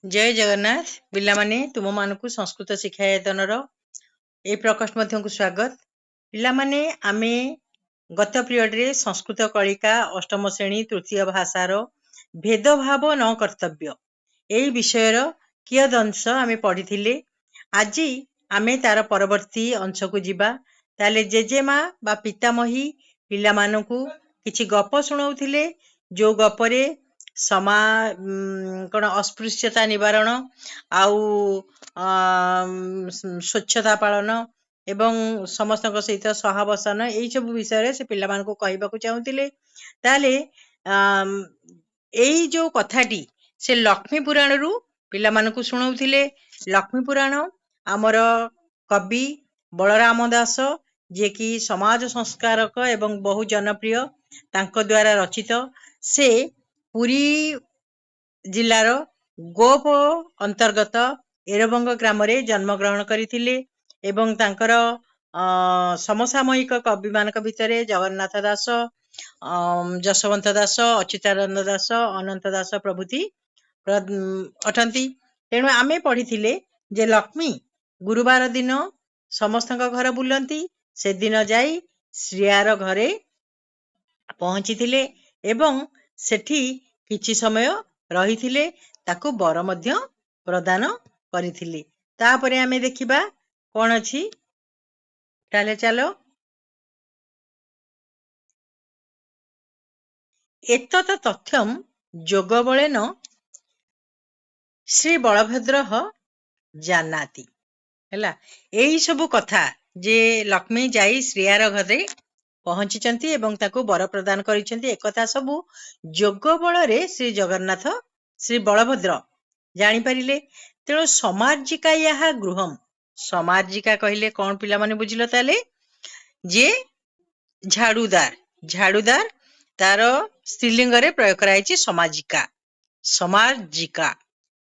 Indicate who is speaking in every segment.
Speaker 1: जय जगन्नाथ पिलामाने तुम मानकु संस्कृत शिक्षायतनर ए प्रकोष्ठ मध्यकु स्वागत। पिलामाने आमे गत पीरियड रे संस्कृत कलिका अष्टम श्रेणी तृतीय भाषार भेदभाव न कर्तव्य एई विषयर कियद अंश आमे पढ़िथिले। आजी आमे तार परवर्ती अंश को जिबा। ताले जेजेमा बा पितामही पिलामानकु किछि गप सुनाउथिले जो गपरे समा कण अस्पृश्यता निवारण आउ स्वच्छता पालन एवं समस्त सहित सहावसन यही सब विषय से पिला मानकु कहबाकू चाहूतिले। ताले एई जो कथाटी से लक्ष्मी पुराण रु पिला मानकु सुनाउथिले। लक्ष्मी पुराण आमर कवि बलराम दास जे कि समाज संस्कारक एवं बहु जनप्रिय तांको द्वारा रचित। से पुरी जिलार गोप अंतर्गत एरबंग ग्राम रे जन्म ग्रहण करिथिले एवं तांकर समसामयिक कवि मानक भितरे जगन्नाथ दास, जशवंत दास, अच्युतानंद दास, अनंत दास प्रभृति अटंती। तेणु आमे पढ़िथिले जे लक्ष्मी गुरुवार दिन समस्त घर बुलंती। से दिन जाई श्रियार घरे पहुंचीथिले एवं सेठी किछि समय रहिथिले ताकू बर मध्य प्रदान करिथिले। तापरे आमे देखिबा कोन अछि। ताले चलो एतत तथ्यम जोगबलेन श्री बलभद्र जानाति हैला। एई सब कथा जे लक्ष्मी जाई श्रियार घरे पहुंचीचंती एवं ताकू बर प्रदान करिसेंती एकथा सबु जोग बल रे श्री जगन्नाथ श्री बलभद्र जानी परिले। तेणु समार्जिका या गृहम समार्जिका कहले कौन पिला माने बुझिलो ताले जे झाड़ूदार झाड़ूदार तार स्त्रीलिंग रे प्रयोग कराइछि समाजिका समार्जिका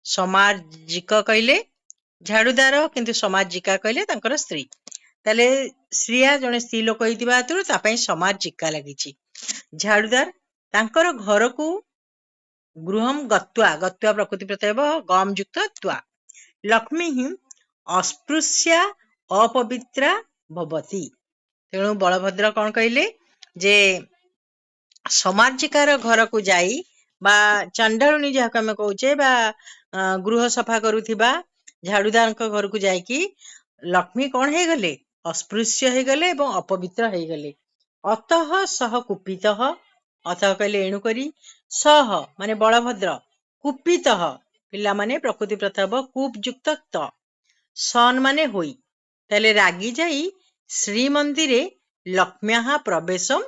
Speaker 1: समार्जिक कहले झाड़ूदार किंतु समार्जिका कहले तांकर स्त्री। ताले श्रिया जने स्त्री लोक होइतिबा हेतु तापई समार्जिका लागिछि। झाड़ूदार तांकर घर को गृहम गत्वा गत्वा प्रकृति प्रत्यय गम युक्त त्वा लक्ष्मी ही अस्पृश्या अपवित्रा भवती। तेणु बलभद्र कौन कहले जे समार्जिकार घर को जाई बा चंडालुनी जहाँ आम कहे बा गृह सफा करुथिबा झाड़ूदार घर को जाइकी लक्ष्मी कौन है गले अस्पृश्य है गले एवं अपवित्र है गले। अतः सह कुपित अतः कहले एणु करी सह माने बलभद्र कुपित पिला माने प्रकृति प्रताप कूपयुक्त त सन माने होई। ताले रागी जाई श्रीमंदिरे लक्ष्म्या प्रवेशम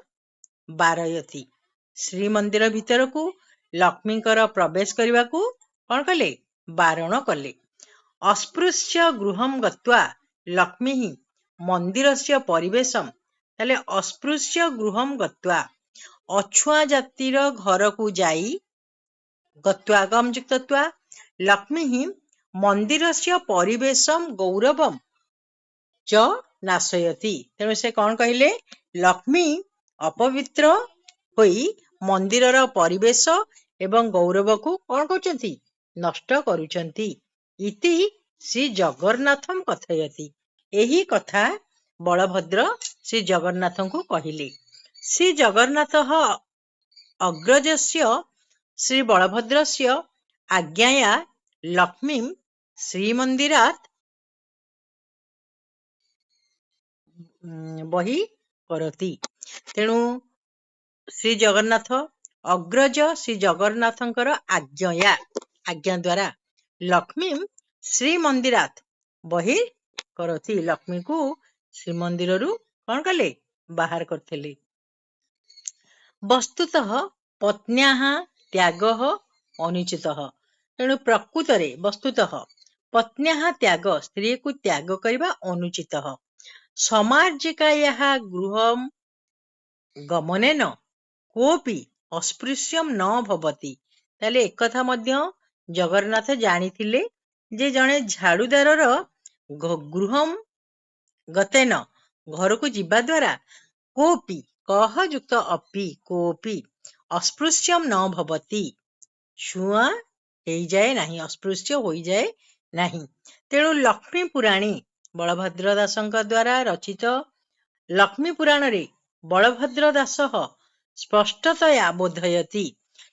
Speaker 1: बारयति। श्रीमंदिर भितर को लक्ष्मीकर प्रवेश करने को कौन कले बारण कले। अस्पृश्य गृहम गत्वा लक्ष्मी ही मंदिरस्य परिवेशम ताले अस्पृश्य गृहम गत्वा अछुआ जातिर घर को जाई गत्वा गम युक्तत्वा लक्ष्मी ही मंदिरस्य परिवेशम गौरवम च नाशयति। तेणु से कौन कहले लक्ष्मी अपवित्र होई मंदिरर परिवेश एवं गौरव को कौन करचंती नष्ट करूचंती इति श्री जगन्नाथम कथयति। एही कथा बलभद्र श्री जगन्नाथ को कहिले। श्री जगन्नाथ अग्रजस्य श्री बलभद्रस्य आज्ञाया लक्ष्मी श्रीमंदिरात बही करती। तेणु श्री जगन्नाथ अग्रज श्री जगन्नाथंकर आज्ञा द्वारा लक्ष्मी श्रीमंदिरात बही करती। लक्ष्मी को श्रीमंदिर रु कौन कले बाहर करथिले। वस्तुतः पत्न्या त्याग अनुचित। तेणु प्रकृत रे वस्तुतः पत्न्या त्याग स्त्री को त्याग करबा अनुचित। समार्जिका गृहम गमनेन कोपी अस्पृश्यम न भवति। ताले एक कथा मध्य जगन्नाथ जानिथिले जे जने झाड़ूदार गृहम गतेन घर को जिबा द्वारा कोपी कह युक्त अपि कोपी अस्पृश्यम न भवति छुआ ହେଇଯାଏ ନାହିଁ, ଅସ୍ପୃଶ୍ୟ ହୋଇଯାଏ ନାହିଁ। ତେଣୁ ଲକ୍ଷ୍ମୀ ପୁରାଣୀ ବଳଭଦ୍ର ଦାସଙ୍କ ଦ୍ୱାରା ରଚିତ ଲକ୍ଷ୍ମୀ ପୁରାଣରେ ବଳଭଦ୍ର ଦାସ ସ୍ପଷ୍ଟତୟା ବୋଧୟତି।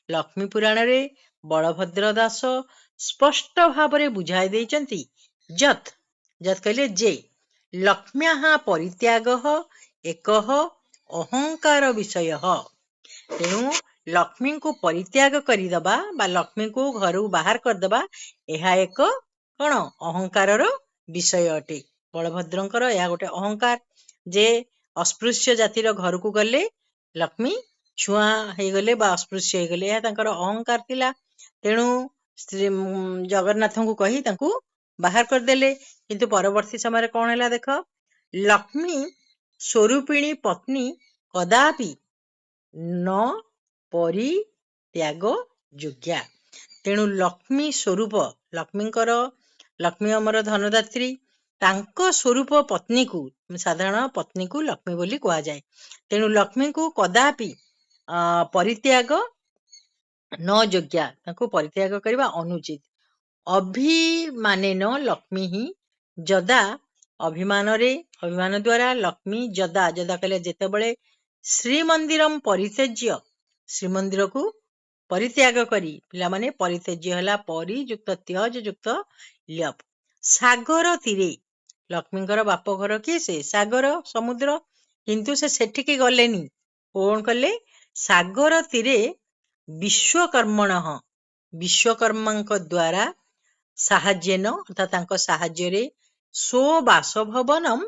Speaker 1: ଲକ୍ଷ୍ମୀ ପୁରାଣରେ ବଳଭଦ୍ର ଦାସ ସ୍ପଷ୍ଟ ଭାବରେ ବୁଝାଇ ଦେଇଛନ୍ତି ଯତ୍ ଯତ୍ କହିଲେ ଯେ ଲକ୍ଷ୍ମ୍ୟାଃ ପରିତ୍ୟାଗଃ ଏକଃ ଅହଙ୍କାର ବିଷୟ। ତେଣୁ ଲକ୍ଷ୍ମୀଙ୍କୁ ପରିତ୍ୟାଗ କରିଦବା ବା ଲକ୍ଷ୍ମୀଙ୍କୁ ଘରୁ ବାହାର କରିଦବା ଏହା ଏକ କଣ ଅହଙ୍କାରର ବିଷୟ ଅଟେ। ବଳଭଦ୍ରଙ୍କର ଏହା ଗୋଟେ ଅହଙ୍କାର ଯେ ଅସ୍ପୃଶ୍ୟ ଜାତିର ଘରକୁ ଗଲେ ଲକ୍ଷ୍ମୀ ଛୁଆଁ ହେଇଗଲେ ବା ଅସ୍ପୃଶ୍ୟ ହେଇଗଲେ, ଏହା ତାଙ୍କର ଅହଙ୍କାର ଥିଲା। ତେଣୁ ଶ୍ରୀ ଜଗନ୍ନାଥଙ୍କୁ କହି ତାଙ୍କୁ ବାହାର କରିଦେଲେ। କିନ୍ତୁ ପରବର୍ତ୍ତୀ ସମୟରେ କଣ ହେଲା ଦେଖ, ଲକ୍ଷ୍ମୀ ସ୍ୱରୂପିଣୀ ପତ୍ନୀ କଦାପି ନ ପରିତ୍ୟାଗ ଯୋଗ୍ୟା। ତେଣୁ ଲକ୍ଷ୍ମୀ ସ୍ୱରୂପ ଲକ୍ଷ୍ମୀ ଆମର ଧନଦାତ୍ରୀ, ତାଙ୍କ ସ୍ୱରୂପ ପତ୍ନୀକୁ ସାଧାରଣ ପତ୍ନୀକୁ ଲକ୍ଷ୍ମୀ ବୋଲି କୁହାଯାଏ। ତେଣୁ ଲକ୍ଷ୍ମୀଙ୍କୁ କଦାପି ପରିତ୍ୟାଗ ନ ଯୋଗ୍ୟା, ତାଙ୍କୁ ପରିତ୍ୟାଗ କରିବା ଅନୁଚିତ। ଅଭିମାନେନ ଲକ୍ଷ୍ମୀ ହିଁ ଯଦା, ଅଭିମାନ ଦ୍ୱାରା ଲକ୍ଷ୍ମୀ ଯଦା କହିଲେ ଯେତେବେଳେ ଶ୍ରୀମନ୍ଦିରମ୍ ପରିତ୍ୟଜ୍ୟ, ଶ୍ରୀମନ୍ଦିରକୁ ପରିତ୍ୟାଗ କରି, ପିଲାମାନେ ପରିତ୍ୟଜ୍ୟ ହେଲା ପରି ଯୁକ୍ତ ତ୍ୟଜ ଯୁକ୍ତ ଲ୍ୟପ୍। ସାଗର ତୀରେ, ଲକ୍ଷ୍ମୀଙ୍କର ବାପ ଘର କିଏ? ସେ ସାଗର, ସମୁଦ୍ର। କିନ୍ତୁ ସେ ସେଠିକି ଗଲେନି, କଣ କଲେ? ସାଗର ତୀରେ ବିଶ୍ୱକର୍ମଣଃ, ବିଶ୍ୱକର୍ମାଙ୍କ ଦ୍ୱାରା ସାହାଯ୍ୟେନ ଅର୍ଥାତ୍ ତାଙ୍କ ସାହାଯ୍ୟରେ ସ୍ୱବାସଭବନମ୍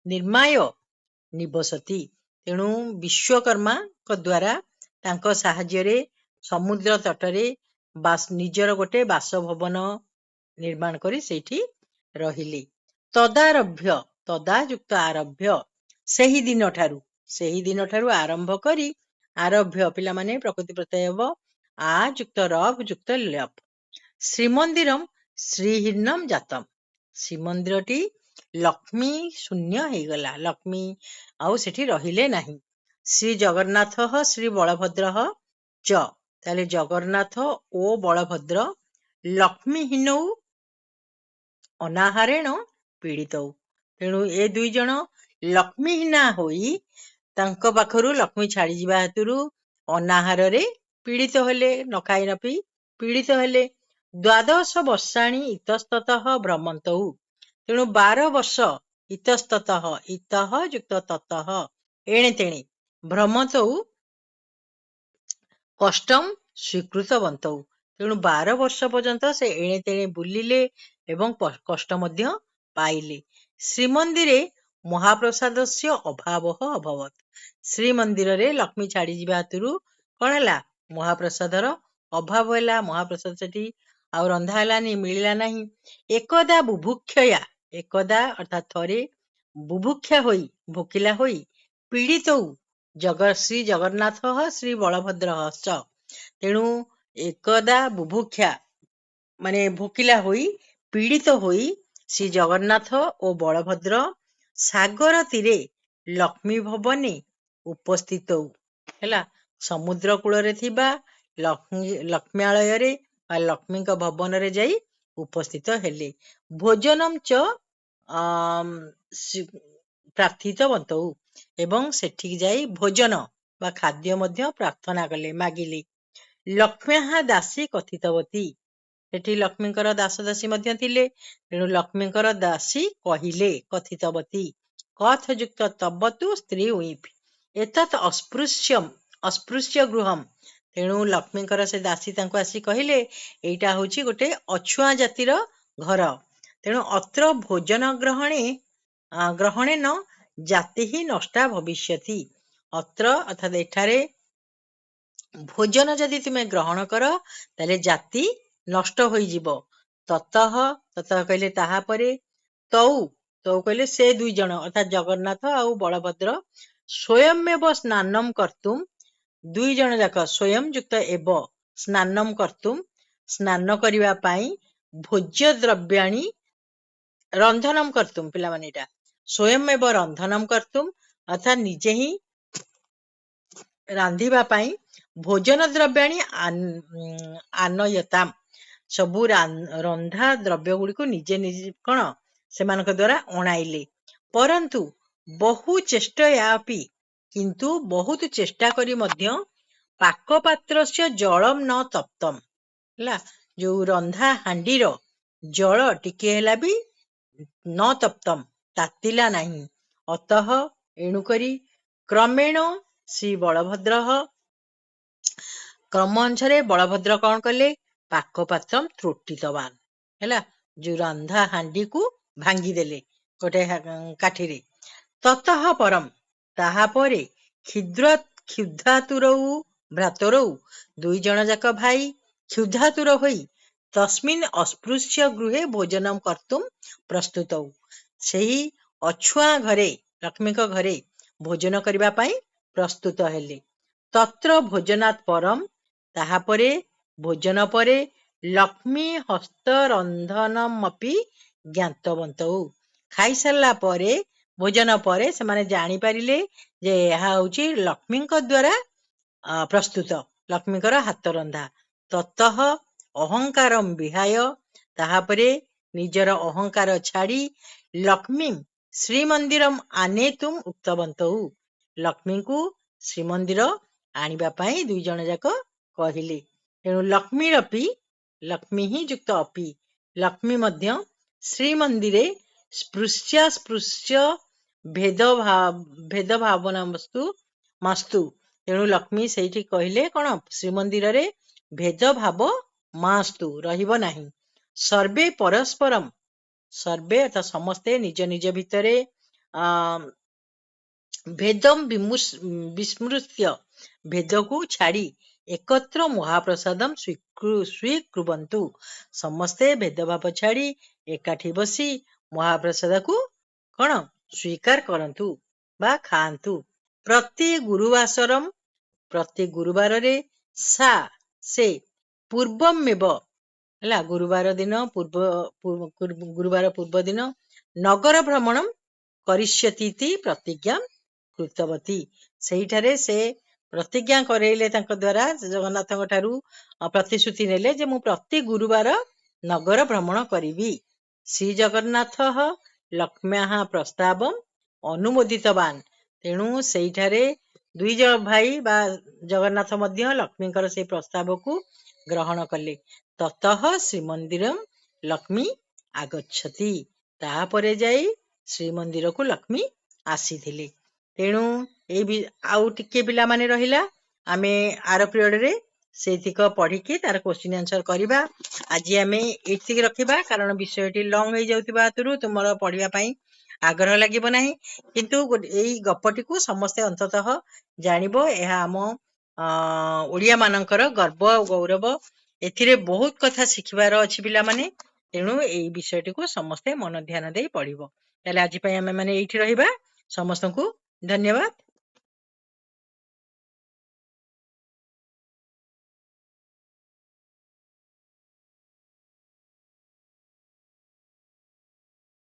Speaker 1: ନିର୍ମାୟ ନିବସତି। ତେଣୁ ବିଶ୍ୱକର୍ମାଙ୍କ ଦ୍ୱାରା ତାଙ୍କ ସାହାଯ୍ୟରେ ସମୁଦ୍ର ତଟରେ ନିଜର ଗୋଟେ ବାସଭବନ ନିର୍ମାଣ କରି ସେଇଠି ରହିଲେ। ତଦାରଭ୍ୟ, ତଦା ଯୁକ୍ତ ଆରଭ୍ୟ, ସେହି ଦିନଠାରୁ ଆରମ୍ଭ କରି, ଆରଭ୍ୟ ପିଲାମାନେ ପ୍ରକୃତି ପ୍ରତ୍ୟୟ ହେବ ଆ ଯୁକ୍ତ ରଭ୍ ଯୁକ୍ତ ଲ୍ୟପ୍। ଶ୍ରୀମନ୍ଦିରମ୍ ଶ୍ରୀହୀନମ୍ ଜାତମ୍, ଶ୍ରୀମନ୍ଦିରଟି ଲକ୍ଷ୍ମୀ ଶୂନ୍ୟ ହେଇଗଲା, ଲକ୍ଷ୍ମୀ ଆଉ ସେଠି ରହିଲେ ନାହିଁ। ଶ୍ରୀ ଜଗନ୍ନାଥ ଶ୍ରୀ ବଳଭଦ୍ର ଚ, ତାହେଲେ ଜଗନ୍ନାଥ ଓ ବଳଭଦ୍ର ଲକ୍ଷ୍ମୀହୀନଉ ଅନାହାରେଣ ପୀଡ଼ିତଉ। ତେଣୁ ଏ ଦୁଇ ଜଣ ଲକ୍ଷ୍ମୀହୀନା ହୋଇ ତାଙ୍କ ପାଖରୁ ଲକ୍ଷ୍ମୀ ଛାଡ଼ିଯିବା ହେତୁରୁ ଅନାହାରରେ ପୀଡ଼ିତ ହେଲେ, ନ ଖାଇ ନ ପିଇ ପୀଡ଼ିତ ହେଲେ। ଦ୍ୱାଦଶ ବର୍ଷାଣି ଇତସ୍ତତଃ ଭ୍ରମନ୍ତଉ, ତେଣୁ 12 ବର୍ଷ ଇତସ୍ତତଃ, ଇତଃ ଯୁକ୍ତ ତତଃ ଏଣେ ତେଣେ, ଭ୍ରମନ୍ତଉ କଷ୍ଟମ୍ ସ୍ୱୀକୃତବନ୍ତଉ। ତେଣୁ 12 ବର୍ଷ ପର୍ଯ୍ୟନ୍ତ ସେ ଏଣେ ତେଣେ ବୁଲିଲେ ଏବଂ କଷ୍ଟ ମଧ୍ୟ ପାଇଲେ। ଶ୍ରୀମନ୍ଦିରେ ମହାପ୍ରସାଦସ୍ୟ ଅଭାବଃ ଅଭବତ୍, ଶ୍ରୀମନ୍ଦିରରେ ଲକ୍ଷ୍ମୀ ଛାଡ଼ିଯିବା ହେତୁରୁ କଣ ହେଲା? ମହାପ୍ରସାଦର ଅଭାବ ହେଲା, ମହାପ୍ରସାଦ ସେଠି ଆଉ ରନ୍ଧା ହେଲାନି, ମିଳିଲା ନାହିଁ। ଏକଦା ବୁଭୁକ୍ଷୟା, ଏକଦା ଅର୍ଥାତ୍ ଥରେ, ବୁଭୁକ୍ଷା ହୋଇ ଭୋକିଲା ହୋଇ, ପୀଡ଼ିତଉ ଶ୍ରୀ ଜଗନ୍ନାଥ ଶ୍ରୀ ବଳଭଦ୍ର ଚ, ତେଣୁ ଏକଦା ବୁଭୁକ୍ଷା ମାନେ ଭୋକିଲା ହୋଇ, ପୀଡ଼ିତ ହୋଇ ଶ୍ରୀ ଜଗନ୍ନାଥ ଓ ବଳଭଦ୍ର ସାଗର ତୀରେ ଲକ୍ଷ୍ମୀ ଭବନେ ଉପସ୍ଥିତଉ, ହେଲା, ସମୁଦ୍ର କୂଳରେ ଥିବା ଲକ୍ଷ୍ମ୍ୟାଳୟରେ ବା ଲକ୍ଷ୍ମୀଙ୍କ ଭବନରେ ଯାଇ ଉପସ୍ଥିତ ହେଲେ। ଭୋଜନମ୍ ଚ ପ୍ରାର୍ଥିତବନ୍ତଉ, ଏବଂ ସେଠିକି ଯାଇ ଭୋଜନ ବା ଖାଦ୍ୟ ମଧ୍ୟ ପ୍ରାର୍ଥନା କଲେ, ମାଗିଲେ। ଲକ୍ଷ୍ମ୍ୟାଃ ଦାସୀ କଥିତବତୀ, ସେଠି ଲକ୍ଷ୍ମୀଙ୍କର ଦାସ ଦାସୀ ମଧ୍ୟ ଥିଲେ। ତେଣୁ ଲକ୍ଷ୍ମୀଙ୍କର ଦାସୀ କହିଲେ, କଥିତବତୀ କଥ ଯୁକ୍ତ ତବତୁ ସ୍ତ୍ରୀ ଉଇଫ୍ ଏତତ୍ ଅସ୍ପୃଶ୍ୟ ଗୃହମ୍। ତେଣୁ ଲକ୍ଷ୍ମୀଙ୍କର ସେ ଦାସୀ ତାଙ୍କୁ ଆସି କହିଲେ ଏଇଟା ହଉଛି ଗୋଟେ ଅଛୁଆଁ ଜାତିର ଘର। ତେଣୁ ଅତ୍ର ଭୋଜନ ଗ୍ରହଣେନ ଜାତି ହିଁ ନଷ୍ଟା ଭବିଷ୍ୟତି। ଅତ୍ର ଅର୍ଥାତ୍ ଏଠାରେ ଭୋଜନ ଯଦି ତୁମେ ଗ୍ରହଣ କର ତାହେଲେ ଜାତି ନଷ୍ଟ ହୋଇଯିବ। ତତଃ କହିଲେ ତାହାପରେ, ତୌ କହିଲେ ସେ ଦୁଇ ଜଣ ଅର୍ଥାତ୍ ଜଗନ୍ନାଥ ଆଉ ବଳଭଦ୍ର ସ୍ୱୟମେବ ସ୍ନାନମ୍ କର୍ତ୍ତୁମ୍, ଦୁଇ ଜଣ ଯାକ ସ୍ୱୟଂ ଯୁକ୍ତ ଏବ ସ୍ନାନମ୍ କର୍ତ୍ତୁମ୍, ସ୍ନାନ କରିବା ପାଇଁ, ଭୋଜ୍ୟ ଦ୍ରବ୍ୟାଣୀ ରନ୍ଧନମ୍ କର୍ତ୍ତୁମ୍, ପିଲାମାନେ ଏଇଟା ସ୍ୱୟମେବ ରନ୍ଧନମ୍ କର୍ତ୍ତୁମ୍ ଅର୍ଥାତ୍ ନିଜେ ହିଁ ରାନ୍ଧିବା ପାଇଁ, ଭୋଜନ ଦ୍ରବ୍ୟାଣୀ ଆନୟତାମ୍, ସବୁ ରନ୍ଧା ଦ୍ରବ୍ୟ ଗୁଡିକୁ ନିଜେ ନିଜେ କଣ ସେମାନଙ୍କ ଦ୍ଵାରା ଅଣାଇଲେ। ପରନ୍ତୁ ବହୁ ଚେଷ୍ଟୟାପି, କିନ୍ତୁ ବହୁତ ଚେଷ୍ଟା କରି ମଧ୍ୟ ପାକପାତ୍ରସ୍ୟ ଜଳମ୍ ନ ତପ୍ତମ୍, ହେଲା, ଯୋଉ ରନ୍ଧା ହାଣ୍ଡିର ଜଳ ଟିକେ ହେଲା ବି ନ ତପ୍ତମ୍, ତାତିଲା ନାହିଁ। ଅତଃ, ଏଣୁକରି କ୍ରମେଣ ଶ୍ରୀ ବଳଭଦ୍ର, କ୍ରମ ଅନୁସାରେ ବଳଭଦ୍ର କଣ କଲେ, ପାକପାତ୍ରମ୍ ତ୍ରୁଟିତବାନ୍, ହେଲା, ଯୋଉ ରନ୍ଧା ହାଣ୍ଡିକୁ ଭାଙ୍ଗିଦେଲେ ଗୋଟେ କାଠିରେ। ତତଃ ପରମ୍, ତାହାପରେ କ୍ଷୁଧାତୁରୌ ଭ୍ରାତରୌ, ଦୁଇ ଜଣ ଯାକ ଭାଇ କ୍ଷୁଧାତୁର ହୋଇ ତସ୍ମିନ୍ ଅସ୍ପୃଶ୍ୟ ଗୃହେ ଭୋଜନମ୍ କର୍ତ୍ତୁମ୍ ପ୍ରସ୍ତୁତୌ, ସେହି ଅଛୁଆଁ ଘରେ, ଲକ୍ଷ୍ମୀଙ୍କ ଘରେ ଭୋଜନ କରିବା ପାଇଁ ପ୍ରସ୍ତୁତ ହେଲେ। ତତ୍ର ଭୋଜନାତ୍ ପରମ୍, ତାହାପରେ ଭୋଜନ ପରେ ଲକ୍ଷ୍ମୀ ହସ୍ତରନ୍ଧନମପି ଜ୍ଞାତବନ୍ତୌ, ଖାଇସାରିଲା ପରେ, ଭୋଜନ ପରେ ସେମାନେ ଜାଣିପାରିଲେ ଯେ ଏହା ହଉଛି ଲକ୍ଷ୍ମୀଙ୍କ ଦ୍ଵାରା ପ୍ରସ୍ତୁତ, ଲକ୍ଷ୍ମୀଙ୍କର ହାତ ରନ୍ଧା। ତତଃ ଅହଙ୍କାରମ୍ ବିହାୟ, ତାହାପରେ ନିଜର ଅହଙ୍କାର ଛାଡ଼ି ଲକ୍ଷ୍ମୀ ଶ୍ରୀମନ୍ଦିରମ୍ ଆନେତୁମ୍ ଉକ୍ତବନ୍ତୌ, ଲକ୍ଷ୍ମୀଙ୍କୁ ଶ୍ରୀମନ୍ଦିର ଆଣିବା ପାଇଁ ଦୁଇ ଜଣ ଯାକ କହିଲେ। ତେଣୁ ଲକ୍ଷ୍ମୀରପି, ଲକ୍ଷ୍ମୀ ହିଁ ଯୁକ୍ତ ଅପି, ଲକ୍ଷ୍ମୀ ମଧ୍ୟ ଶ୍ରୀମନ୍ଦିରେ ସ୍ପୃଶ୍ୟ ଭେଦ ଭାବନା ମସ୍ତୁ, ତେଣୁ ଲକ୍ଷ୍ମୀ ସେଇଠି କହିଲେ କଣ, ଶ୍ରୀମନ୍ଦିରରେ ଭେଦଭାବ ମାସ୍ତୁ, ରହିବ ନାହିଁ। ସର୍ବେ ପରସ୍ପରମ୍, ସର୍ବେ ଅର୍ଥାତ୍ ସମସ୍ତେ ନିଜ ନିଜ ଭିତରେ ଭେଦମ୍ ବିସ୍ମୃତ୍ୟ, ଭେଦକୁ ଛାଡ଼ି ଏକତ୍ର ମହାପ୍ରସାଦମ୍ ସ୍ୱୀକୁର୍ବନ୍ତୁ, ସମସ୍ତେ ଭେଦଭାବ ଛାଡ଼ି ଏକାଠି ବସି ମହାପ୍ରସାଦକୁ କଣ ସ୍ୱୀକାର କରନ୍ତୁ ବା ଖାଆନ୍ତୁ। ପ୍ରତି ଗୁରୁବାସରମ୍, ପ୍ରତି ଗୁରୁବାରରେ ସେ ପୂର୍ବମେବ, ହେଲା, ଗୁରୁବାର ଦିନ ଗୁରୁବାର ପୂର୍ବ ଦିନ ନଗର ଭ୍ରମଣମ୍ କରିଷ୍ୟତୀତି ପ୍ରତିଜ୍ଞା କୃତବତୀ, ସେଇଠାରେ ସେ ପ୍ରତିଜ୍ଞା କରେଇଲେ, ତାଙ୍କ ଦ୍ଵାରା ଜଗନ୍ନାଥଙ୍କ ଠାରୁ ପ୍ରତିଶ୍ରୁତି ନେଲେ ଯେ ମୁଁ ପ୍ରତି ଗୁରୁବାର ନଗର ଭ୍ରମଣ କରିବି। ଶ୍ରୀ ଜଗନ୍ନାଥ ଲକ୍ଷ୍ମ୍ୟାଃ ପ୍ରସ୍ତାବମ୍ ଅନୁମୋଦିତବାନ୍, ତେଣୁ ସେଇଠାରେ ଦୁଇ ଜଣ ଭାଇ ବା ଜଗନ୍ନାଥ ମଧ୍ୟ ଲକ୍ଷ୍ମୀଙ୍କର ସେଇ ପ୍ରସ୍ତାବକୁ ଗ୍ରହଣ କଲେ। ତତଃ ଶ୍ରୀମନ୍ଦିରମ୍ ଲକ୍ଷ୍ମୀ ଆଗଚ୍ଛତି, ତାପରେ ଯାଇ ଶ୍ରୀମନ୍ଦିରକୁ ଲକ୍ଷ୍ମୀ ଆସିଥିଲେ। ତେଣୁ ଆଉ ଟିକେ ପିଲାମାନେ ରହିଲା, ଆମେ ଆର ପିରିୟଡରେ ସେଇତିକ ପଢିକି ତାର କ୍ୱେଶ୍ଚିନ୍ ଆନ୍ସର କରିବା। ଆଜି ଆମେ ଏତିକି ରଖିବା, କାରଣ ବିଷୟଟି ଲଙ୍ଗ ହେଇଯାଉଥିବା ହେତୁରୁ ତୁମର ପଢିବା ପାଇଁ ଆଗ୍ରହ ଲାଗିବ ନାହିଁ। କିନ୍ତୁ ଏଇ ଗପଟିକୁ ସମସ୍ତେ ଅନ୍ତତଃ ଜାଣିବ, ଏହା ଆମ ଓଡିଆ ମାନଙ୍କର ଗର୍ବ ଆଉ ଗୌରବ। ଏଥିରେ ବହୁତ କଥା ଶିଖିବାର ଅଛି ପିଲାମାନେ, ତେଣୁ ଏଇ ବିଷୟଟିକୁ ସମସ୍ତେ ମନ ଧ୍ୟାନ ଦେଇ ପଢିବ। ତାହେଲେ ଆଜି ପାଇଁ ଆମେ ମାନେ ଏଇଠି ରହିବା। ସମସ୍ତଙ୍କୁ ଧନ୍ୟବାଦ।